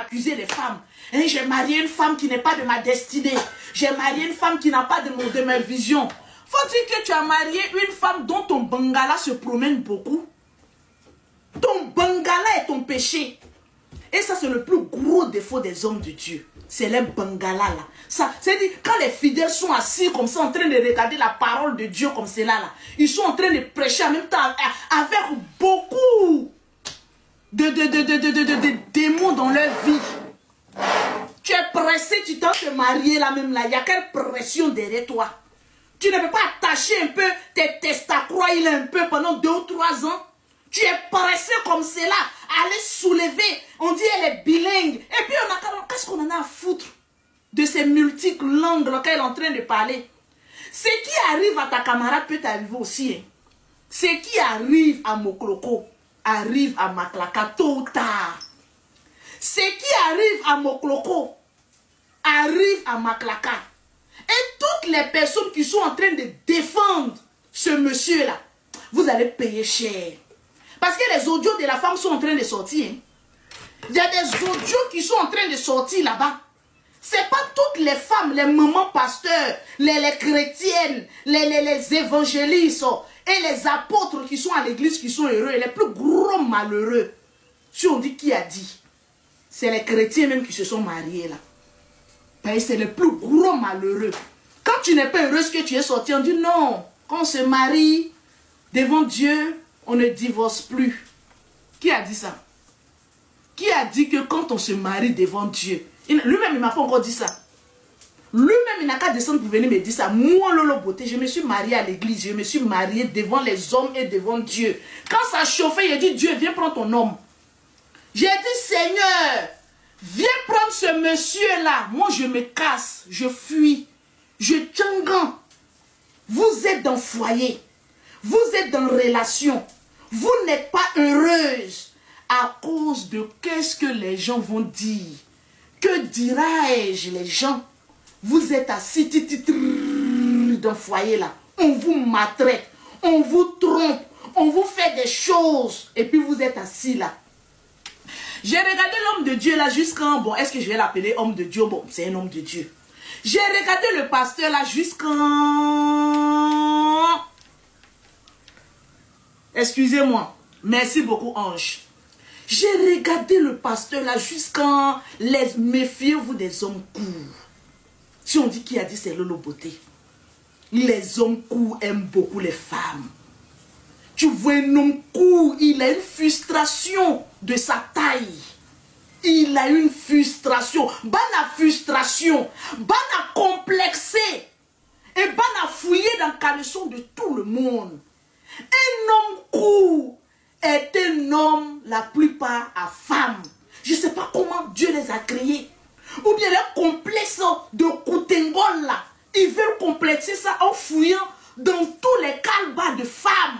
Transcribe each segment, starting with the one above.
accuser les femmes. Hein, j'ai marié une femme qui n'est pas de ma destinée. J'ai marié une femme qui n'a pas de ma vision. Faut-il que tu as marié une femme dont ton bangala se promène beaucoup? Ton bangala est ton péché. Et ça, c'est le plus gros défaut des hommes de Dieu. C'est les bangala là. Ça, c'est-à-dire, quand les fidèles sont assis comme ça, en train de regarder la parole de Dieu comme cela là, ils sont en train de prêcher en même temps avec beaucoup de démons dans leur vie. Tu es pressé, tu t'en te marier là même là. Il y a quelle pression derrière toi? Tu ne peux pas attacher un peu tes testacroix un peu pendant 2 ou 3 ans. Tu es pressé comme cela, à les soulever. On dit elle est bilingue. Et puis qu'est-ce qu'on en a à foutre de ces multiples langues qu'elle est en train de parler? Ce qui arrive à ta camarade peut t'arriver aussi. Hein. Ce qui arrive à Mokloko arrive à Maklaka tôt ou tard. Ce qui arrive à Mokloko arrive à Maklaka. Et toutes les personnes qui sont en train de défendre ce monsieur-là, vous allez payer cher. Parce que les audios de la femme sont en train de sortir. Hein. Il y a des audios qui sont en train de sortir là-bas. Ce n'est pas toutes les femmes, les mamans pasteurs, les chrétiennes, les évangélistes et les apôtres qui sont à l'église qui sont heureux. Et les plus gros malheureux, si on dit qui a dit, c'est les chrétiens même qui se sont mariés là. C'est le plus gros malheureux. Quand tu n'es pas heureuse que tu es sorti, on dit non. Quand on se marie devant Dieu, on ne divorce plus. Qui a dit ça? Qui a dit que quand on se marie devant Dieu, lui-même il ne m'a pas encore dit ça. Lui-même il n'a qu'à descendre pour venir me dire ça. Moi Lolo Beauté, je me suis mariée à l'église, je me suis mariée devant les hommes et devant Dieu. Quand ça chauffait, il a dit Dieu viens prendre ton homme. J'ai dit Seigneur, viens prendre ce monsieur-là. Moi, je me casse, je fuis, je tchangan. Vous êtes dans le foyer, vous êtes dans la relation, vous n'êtes pas heureuse à cause de qu'est-ce que les gens vont dire. Que dirais-je les gens? Vous êtes assis dans le foyer là, on vous maltraite, on vous trompe, on vous fait des choses et puis vous êtes assis là. J'ai regardé l'homme de Dieu là jusqu'en... Bon, est-ce que je vais l'appeler homme de Dieu? Bon, c'est un homme de Dieu. J'ai regardé le pasteur là jusqu'en... Excusez-moi. Merci beaucoup, Ange. J'ai regardé le pasteur là jusqu'en... Méfiez-vous des hommes courts. Si on dit qui a dit c'est Lolo Beauté. Les hommes courts aiment beaucoup les femmes. Tu vois un homme court, il a une frustration de sa taille. Il a une frustration. Bana frustration. Bana complexé. Et bana fouillé dans le caleçon de tout le monde. Un homme court est un homme la plupart à femme. Je ne sais pas comment Dieu les a créés. Ou bien les complexes de Koutengol là. Ils veulent complexer ça en fouillant dans tous les calbas de femmes.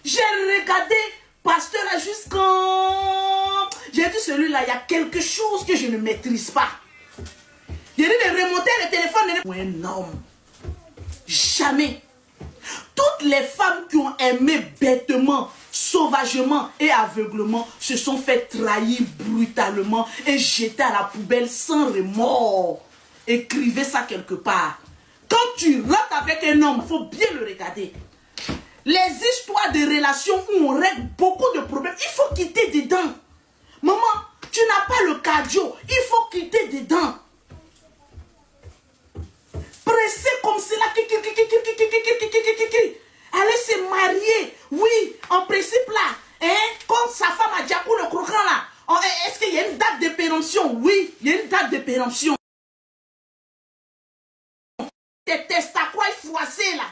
J'ai regardé pasteur là jusqu'en... J'ai dit celui-là, il y a quelque chose que je ne maîtrise pas. J'ai dit de remonter le téléphone. Un homme. Jamais. Toutes les femmes qui ont aimé bêtement, sauvagement et aveuglement se sont fait trahir brutalement et jeter à la poubelle sans remords. Écrivez ça quelque part. Quand tu rentres avec un homme, il faut bien le regarder. Les histoires de relations où on règle beaucoup de problèmes, il faut quitter dedans. Maman, tu n'as pas le cardio, il faut quitter dedans. Pressé comme cela, allez se marier, oui, en principe là, hein, quand sa femme a déjà pour le croquant là, est-ce qu'il y a une date de péremption? Oui, il y a une date de péremption. Tes testacroix froissés là.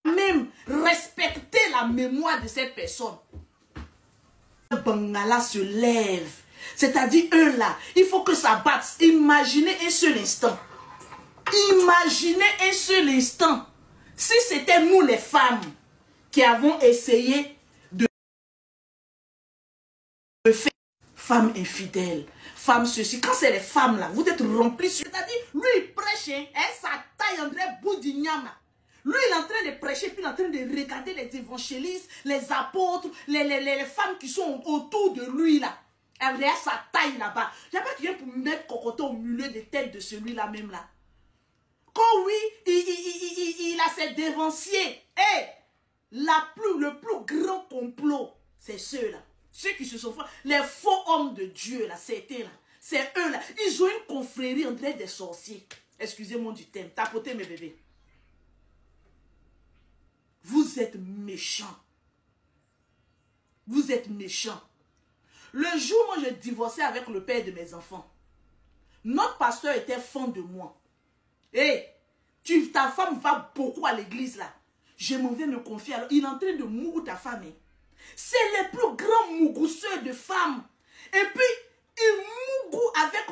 Même respecter la mémoire de cette personne. Le Bangala se lève. C'est-à-dire eux là, il faut que ça batte. Imaginez un seul instant. Imaginez un seul instant. Si c'était nous les femmes qui avons essayé de faire femmes infidèles, femmes ceci. Quand c'est les femmes là, vous êtes remplis. C'est-à-dire, lui il prêche, hein, sa taille André Boudignam là. Lui, il est en train de prêcher, puis il est en train de regarder les évangélistes, les apôtres, les femmes qui sont autour de lui, là. Elle regarde sa taille là-bas. Il n'y a pas quelqu'un pour mettre cocoton au milieu des têtes de celui-là même là. Quand oui, il a ses dévanciers. Et le plus grand complot, c'est ceux-là. Ceux qui se sont fait, les faux hommes de Dieu, là, c'était là. C'est eux là. Ils ont une confrérie entre des sorciers. Excusez-moi du thème. Tapotez mes bébés. Vous êtes méchants. Vous êtes méchants. Le jour où moi je divorçais avec le père de mes enfants, notre pasteur était fan de moi. Hé, ta femme va beaucoup à l'église là. Je m'en vais me confier. Alors, il est en train de mourir ta femme. Hein. C'est les plus grands mougousseurs de femmes. Et puis, il mougoue avec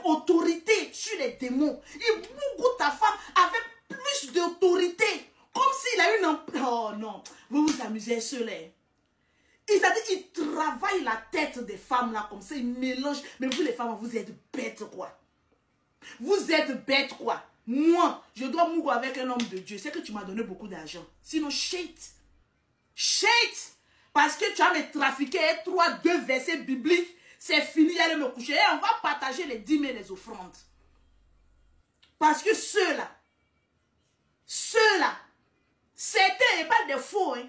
autorité sur les démons. Il mougoue ta femme avec plus d'autorité. Comme s'il a une... Oh non, vous vous amusez ceux-là. Il travaille la tête des femmes là comme ça, il mélange. Mais vous les femmes, vous êtes bêtes quoi. Vous êtes bêtes quoi. Moi, je dois mourir avec un homme de Dieu. C'est que tu m'as donné beaucoup d'argent. Sinon, shit. Shit. Parce que tu as me trafiqué 2 versets bibliques. C'est fini, allez me coucher. Et on va partager les dîmes et les offrandes. Parce que ceux-là, certains, et pas des faux, hein,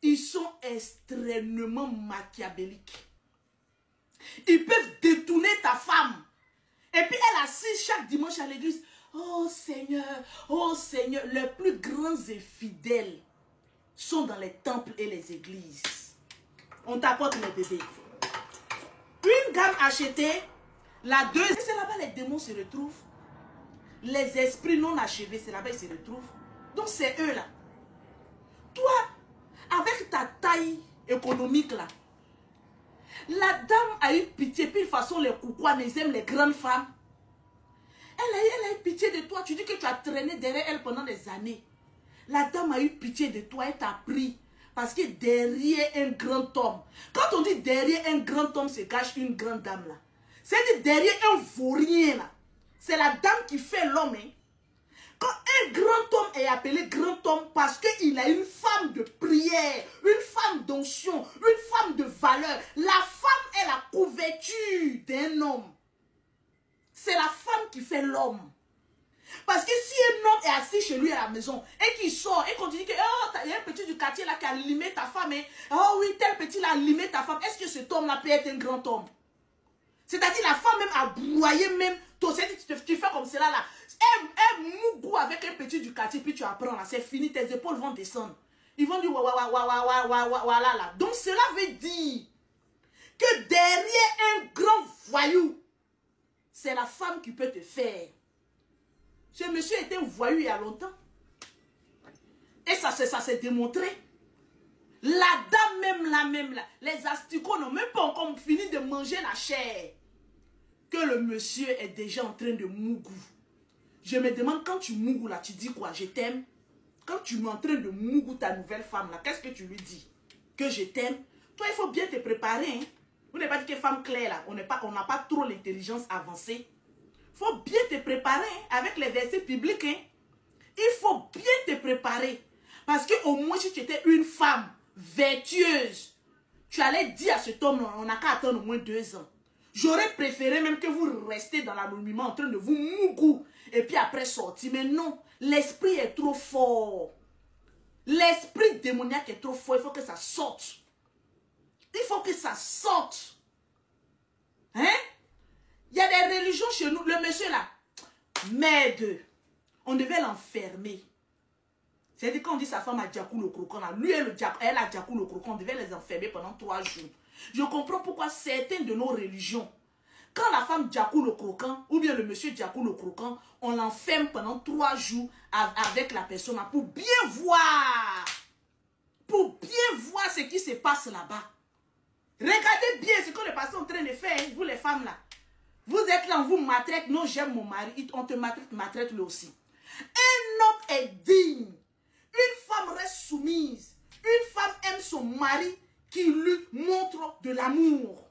ils sont extrêmement machiavéliques. Ils peuvent détourner ta femme. Et puis elle assise chaque dimanche à l'église. Oh Seigneur, les plus grands et fidèles sont dans les temples et les églises. On t'apporte les bébés. Une gamme achetée, la deuxième, c'est là-bas les démons se retrouvent. Les esprits non achevés, c'est là-bas ils se retrouvent. Donc c'est eux là. Toi, avec ta taille économique là, la dame a eu pitié, puis de toute façon les coucouans, ils aiment les grandes femmes. Elle a eu pitié de toi. Tu dis que tu as traîné derrière elle pendant des années. La dame a eu pitié de toi, elle t'a pris. Parce que derrière un grand homme, quand on dit derrière un grand homme se cache une grande dame là, c'est-à-dire derrière un vaurien là, c'est la dame qui fait l'homme. Hein. Quand un grand homme est appelé grand homme parce qu'il a une femme de prière, une femme d'onction, une femme de valeur, la femme est la couverture d'un homme. C'est la femme qui fait l'homme. Parce que si un homme est assis chez lui à la maison et qu'il sort et qu'on te dit que oh, il y a un petit du quartier là qui a limé ta femme, et oh oui, tel petit là a limé ta femme, est-ce que cet homme là peut être un grand homme? C'est-à-dire la femme même a broyé même, tu fais comme cela là. Elle mougou avec un petit du quartier, puis tu apprends là, c'est fini, tes épaules vont descendre. Ils vont dire voilà là. Donc cela veut dire que derrière un grand voyou, c'est la femme qui peut te faire. Ce monsieur était un voyou il y a longtemps. Et ça s'est démontré. La dame même là, les asticots n'ont même pas encore fini de manger la chair. Que le monsieur est déjà en train de mougou. Je me demande, quand tu mougou là, tu dis quoi? Je t'aime. Quand tu es en train de mougou ta nouvelle femme là, qu'est-ce que tu lui dis? Que je t'aime. Toi, il faut bien te préparer. Hein? Vous n'avez pas dit que femme claire là, on n'a pas trop l'intelligence avancée. Il faut bien te préparer hein, avec les versets bibliques. Hein. Il faut bien te préparer. Parce que au moins si tu étais une femme vertueuse, tu allais dire à cet homme, on n'a qu'à attendre au moins 2 ans. J'aurais préféré même que vous restiez dans l'anonymat en train de vous mougou et puis après sortir. Mais non, l'esprit est trop fort. L'esprit démoniaque est trop fort. Il faut que ça sorte. Il faut que ça sorte. Hein? Il y a des religions chez nous. Le monsieur là, merde, on devait l'enfermer. C'est-à-dire quand on dit sa femme a Djakou le croquant, là, lui elle a Djakou le croquant, on devait les enfermer pendant 3 jours. Je comprends pourquoi certaines de nos religions, quand la femme Djakou le croquant, ou bien le monsieur Djakou le croquant, on l'enferme pendant 3 jours avec la personne là, pour bien voir. Pour bien voir ce qui se passe là-bas. Regardez bien ce que le pasteur est en train de faire, vous les femmes là. Vous êtes là, on vous maltraite. Non, j'aime mon mari. On te maltraite lui aussi. Un homme est digne. Une femme reste soumise. Une femme aime son mari qui lui montre de l'amour.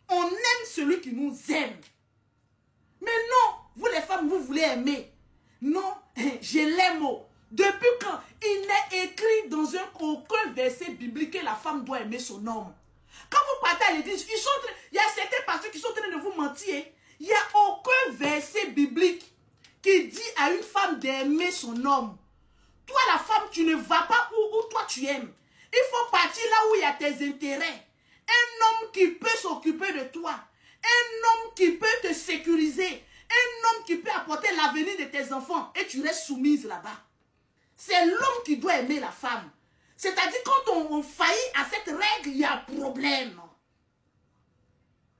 On aime celui qui nous aime. Mais non, vous les femmes, vous voulez aimer. Non, Je l'aime. Depuis quand il n'est écrit dans aucun verset biblique que la femme doit aimer son homme. Quand vous partez à l'église, il y a certains pasteurs qui sont en train de vous mentir. Il n'y a aucun verset biblique qui dit à une femme d'aimer son homme. Toi, la femme, tu ne vas pas où toi tu aimes. Il faut partir là où il y a tes intérêts. Un homme qui peut s'occuper de toi. Un homme qui peut te sécuriser. Un homme qui peut apporter l'avenir de tes enfants. Et tu restes soumise là-bas. C'est l'homme qui doit aimer la femme. C'est-à-dire quand on faillit à cette règle, il y a problème.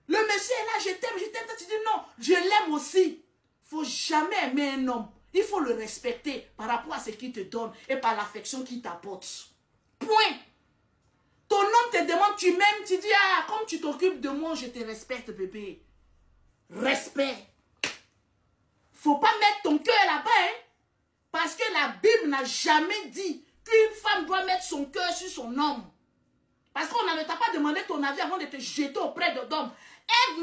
Le monsieur est là, je t'aime. Tu dis non, je l'aime aussi. Il ne faut jamais aimer un homme. Il faut le respecter par rapport à ce qu'il te donne et par l'affection qu'il t'apporte. Point. Ton homme te demande, tu m'aimes, tu dis, ah, comme tu t'occupes de moi, je te respecte, bébé. Respect. Faut pas mettre ton cœur là-bas, hein. Parce que la Bible n'a jamais dit qu'une femme doit mettre son cœur sur son homme. Parce qu'on ne t'a pas demandé ton avis avant de te jeter auprès d'Adam. On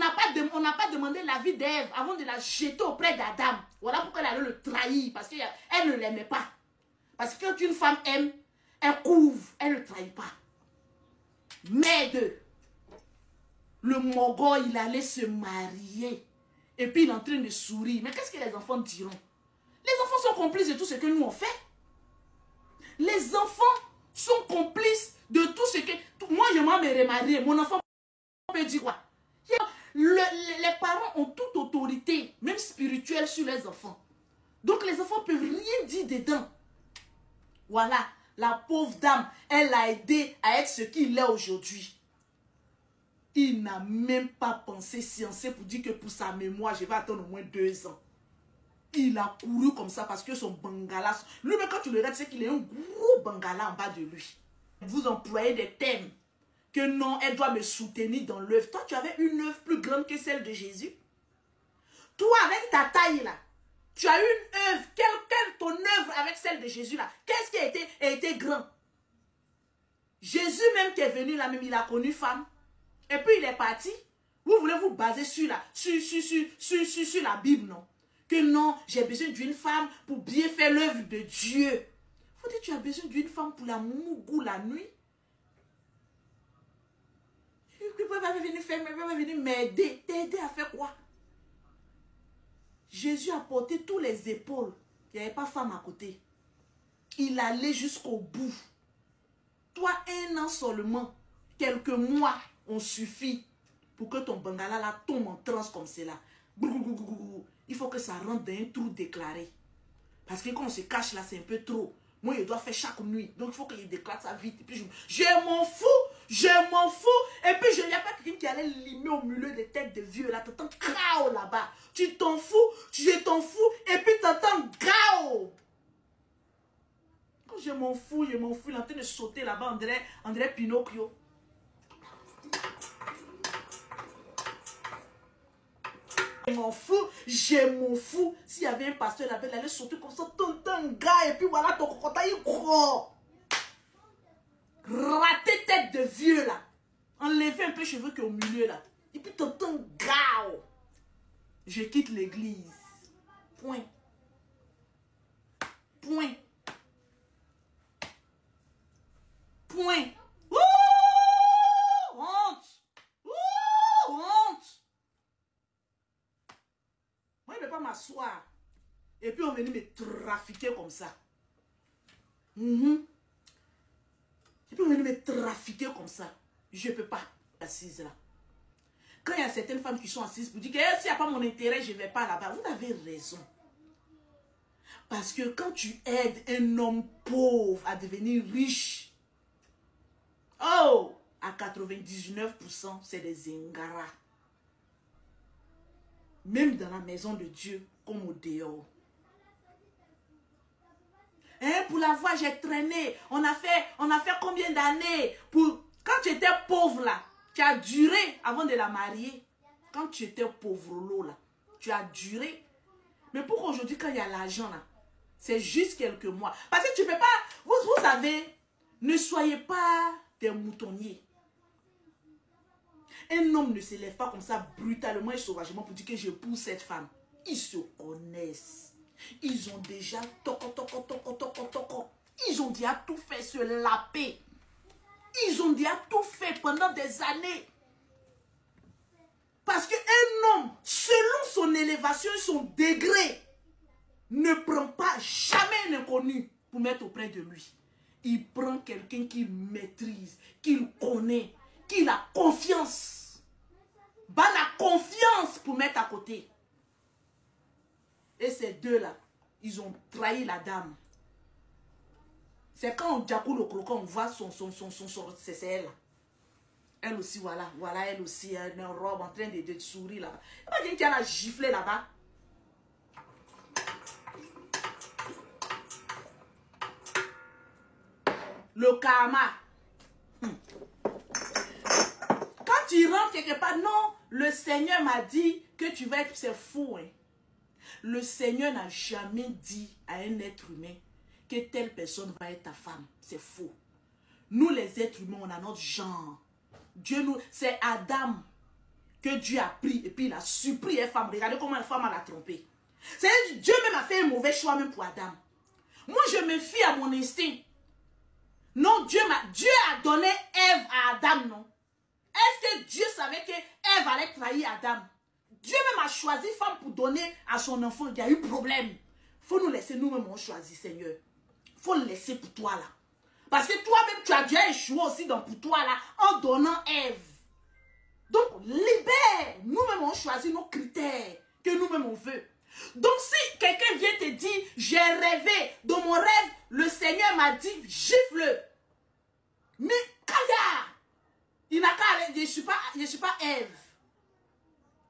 n'a pas demandé l'avis d'Ève avant de la jeter auprès d'Adam. Voilà pourquoi elle allait le trahir. Parce qu'elle ne l'aimait pas. Parce que quand une femme aime, elle couvre, elle ne le trahit pas. Mais le mogol, il allait se marier. Et puis il est en train de sourire. Mais qu'est-ce que les enfants diront? Les enfants sont complices de tout ce que nous on fait. Les enfants sont complices de tout ce que... Moi, je m'en me remarier. Mon enfant peut dire quoi? Les parents ont toute autorité, même spirituelle, sur les enfants. Donc les enfants ne peuvent rien dire dedans. Voilà. La pauvre dame, elle l'a aidé à être ce qu'il est aujourd'hui. Il n'a même pas pensé sciencer pour dire que pour sa mémoire, je vais attendre au moins 2 ans. Il a couru comme ça parce que son bangala... Lui-même, quand tu le regardes, c'est qu'il a un gros bangala en bas de lui. Vous employez des thèmes que non, elle doit me soutenir dans l'œuvre. Toi, tu avais une œuvre plus grande que celle de Jésus. Toi, avec ta taille là, tu as une œuvre. Quelle ton œuvre avec celle de Jésus là? Qu'est-ce qui a été grand? Jésus même qui est venu là, même il a connu femme. Et puis il est parti. Vous voulez vous baser sur la Bible, non? Que non, j'ai besoin d'une femme pour bien faire l'œuvre de Dieu. Faut dire, tu as besoin d'une femme pour la mougou la nuit. Tu peux pas venir m'aider. T'aider à faire quoi? Jésus a porté tous les épaules. Il n'y avait pas femme à côté. Il allait jusqu'au bout. Toi, 1 an seulement, quelques mois ont suffi pour que ton bangala là tombe en transe comme cela. Il faut que ça rentre dans un trou déclaré. Parce que quand on se cache là, c'est un peu trop. Moi, je dois faire chaque nuit. Donc, il faut qu'il déclare ça vite. Et puis, je m'en fous. Je m'en fous. Et puis, il n'y a pas quelqu'un qui allait limer au milieu des têtes de vieux. Là, tu entends gao là-bas. Tu t'en fous. Je t'en fous. Et puis, tu entends gao. Quand je m'en fous, il est en train de sauter là-bas. André Pinocchio. Je m'en fous. S'il y avait un pasteur là-bas, il allait sauter comme ça, un gars, et puis voilà, ton cocotta, il gros. Raté tête de vieux là. Enlever un peu les cheveux qui est au milieu là. Et puis t'entends gars. Je quitte l'église. Point. Point. Point. Ouh, honte. Ouh, honte. Moi, je ne vais pas m'asseoir. Et puis, on venait me trafiquer comme ça. Et puis, on venait me trafiquer comme ça. Je ne peux pas assise là. Quand il y a certaines femmes qui sont assises pour dire que s'il n'y a pas mon intérêt, je ne vais pas là-bas. Vous avez raison. Parce que quand tu aides un homme pauvre à devenir riche, oh, à 99%, c'est des ingrats. Même dans la maison de Dieu, comme au dehors. Hein, pour la voix, j'ai traîné. On a fait combien d'années? Quand tu étais pauvre là, tu as duré avant de la marier. Quand tu étais pauvre là, tu as duré. Mais pourquoi aujourd'hui, quand il y a l'argent là, c'est juste quelques mois. Parce que tu ne peux pas, vous savez, ne soyez pas des moutonniers. Un homme ne se lève pas comme ça brutalement et sauvagement pour dire que je pousse cette femme. Ils se connaissent. Ils ont déjà ils ont déjà tout fait se laper. Ils ont déjà tout fait pendant des années. Parce qu'un homme, selon son élévation et son degré, ne prend pas jamais un inconnu pour mettre auprès de lui. Il prend quelqu'un qu'il maîtrise, qu'il connaît, qu'il a confiance. Bah, la confiance pour mettre à côté. Et ces deux-là, ils ont trahi la dame. C'est quand on Djakou le croquant, on voit c'est elle. Elle aussi, voilà, elle aussi, elle est en robe en train de sourire là-bas. Elle va dire qu'elle a giflé là-bas. Le karma. Quand tu rentres quelque part, non, le Seigneur m'a dit que tu vas être, c'est faux. Hein. Le Seigneur n'a jamais dit à un être humain que telle personne va être ta femme. C'est faux. Nous les êtres humains, on a notre genre. Dieu nous, c'est Adam que Dieu a pris et puis il a suppris une femme. Regardez comment la femme l'a trompé. C'est Dieu même a fait un mauvais choix même pour Adam. Moi je me fie à mon instinct. Non, Dieu a donné Ève à Adam, non? Est-ce que Dieu savait que Ève allait trahir Adam? Dieu même a choisi femme pour donner à son enfant. Il y a eu problème. Faut nous laisser nous-mêmes on choisit, Seigneur. Faut le laisser pour toi là. Parce que toi-même, tu as déjà échoué aussi dans pour toi là, en donnant Ève. Donc, libère. Nous-mêmes, on choisit nos critères que nous-mêmes on veut. Donc, si quelqu'un vient te dire, j'ai rêvé, dans mon rêve, le Seigneur m'a dit, gifle-le. Mais, Kaya, il n'a qu'à aller, je ne suis pas Ève.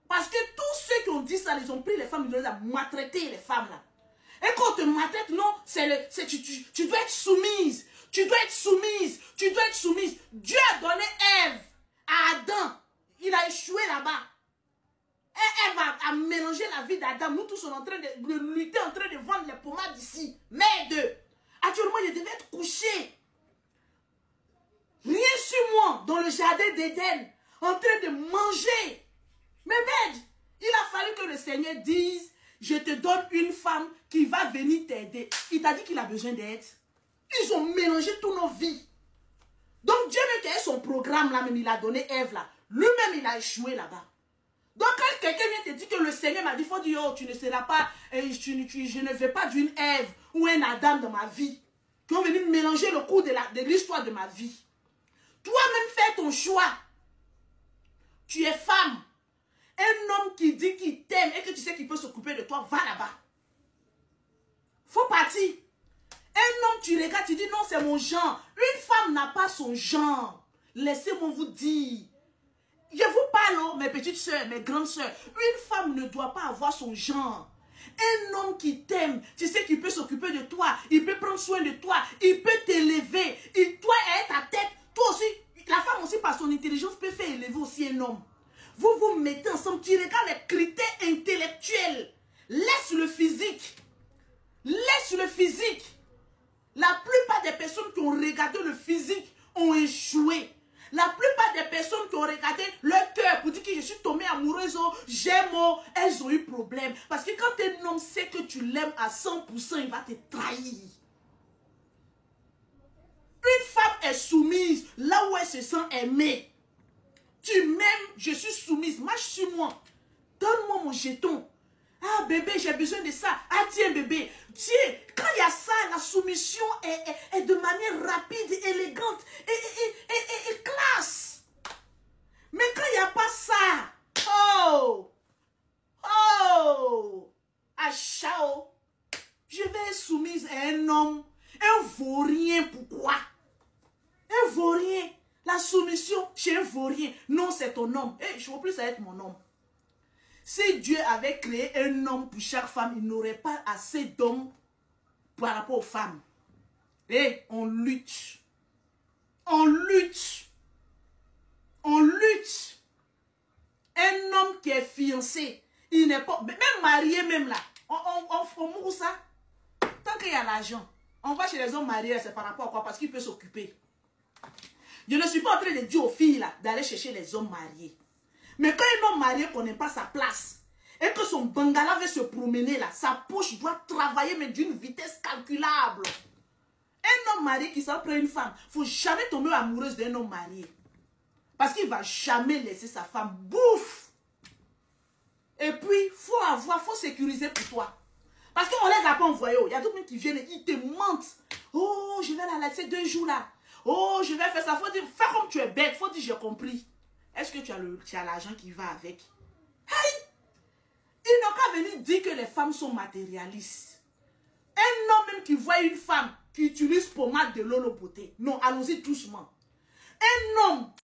Parce que tous ceux qui ont dit ça, ils ont pris les femmes, ils ont maltraité les femmes là. Et quand on te maltraite, non, tu dois être soumise. Tu dois être soumise. Tu dois être soumise. Dieu a donné Ève à Adam. Il a échoué là-bas. Et Ève a mélangé la vie d'Adam. Nous tous sommes en train de lutter, en train de vendre les pommades ici. Merde. Actuellement, je devais être couché. Rien sur moi, dans le jardin d'Éden, en train de manger. Mais merde, il a fallu que le Seigneur dise, je te donne une femme qui va venir t'aider. Il t'a dit qu'il a besoin d'aide. Ils ont mélangé toutes nos vies. Donc Dieu même qui a son programme là, même il a donné Ève là. Lui-même il a échoué là-bas. Donc quand quelqu'un vient te dire que le Seigneur m'a dit, il faut dire, oh tu ne seras pas, je ne veux pas d'une Ève ou un Adam dans ma vie. Qui ont venu mélanger le cours de l'histoire de ma vie. Toi-même fais ton choix. Tu es femme. Un homme qui dit qu'il t'aime et que tu sais qu'il peut s'occuper de toi, va là-bas. Faut partir. Un homme, tu regardes, tu dis non, c'est mon genre. Une femme n'a pas son genre. Laissez-moi vous dire. Je vous parle, oh, mes petites soeurs, mes grandes soeurs. Une femme ne doit pas avoir son genre. Un homme qui t'aime, tu sais qu'il peut s'occuper de toi. Il peut prendre soin de toi. Il peut t'élever. Toi, être ta tête. Toi aussi, la femme aussi, par son intelligence, peut faire élever aussi un homme. Vous vous mettez ensemble, tu regardes les critères intellectuels. Laisse le physique. Laisse le physique. La plupart des personnes qui ont regardé le physique ont échoué. La plupart des personnes qui ont regardé leur cœur pour dire que je suis tombée amoureuse, j'aime, elles ont eu problème. Parce que quand un homme sait que tu l'aimes à 100%, il va te trahir. Une femme est soumise là où elle se sent aimée. Tu m'aimes, je suis soumise, marche sur moi. Donne-moi mon jeton. Ah bébé, j'ai besoin de ça. Ah tiens bébé, tiens. Quand il y a ça, la soumission est de manière rapide, élégante et classe. Mais quand il n'y a pas ça, achao, je vais être soumise à un homme, un vaurien, pourquoi? Un vaurien, la soumission chez un vaurien, non c'est ton homme. Je ne veux plus ça être mon homme. Si Dieu avait créé un homme pour chaque femme, il n'aurait pas assez d'hommes par rapport aux femmes. Et on lutte. On lutte. On lutte. Un homme qui est fiancé, il n'est pas... Même marié, même là, on mourre ça. Tant qu'il y a l'argent, on va chez les hommes mariés, c'est par rapport à quoi? Parce qu'il peut s'occuper. Je ne suis pas en train de dire aux filles là d'aller chercher les hommes mariés. Mais quand un homme marié ne connaît pas sa place, et que son bangala veut se promener là, sa poche doit travailler mais d'une vitesse calculable. Un homme marié qui s'en prend une femme, il ne faut jamais tomber amoureuse d'un homme marié. Parce qu'il ne va jamais laisser sa femme bouffe. Et puis, il faut sécuriser pour toi. Parce qu'on ne les a pas envoyés. Il y a d'autres gens qui viennent, ils te mentent. Oh, je vais la laisser 2 jours là. Oh, je vais faire ça. Il faut dire, fais comme tu es bête. Il faut dire, j'ai compris. Est-ce que tu as l'argent qui va avec? Hey! Ils n'ont qu'à venir dire que les femmes sont matérialistes. Un homme même qui voit une femme qui utilise pommade de Lolo Beauté. Non, allons-y doucement. Un homme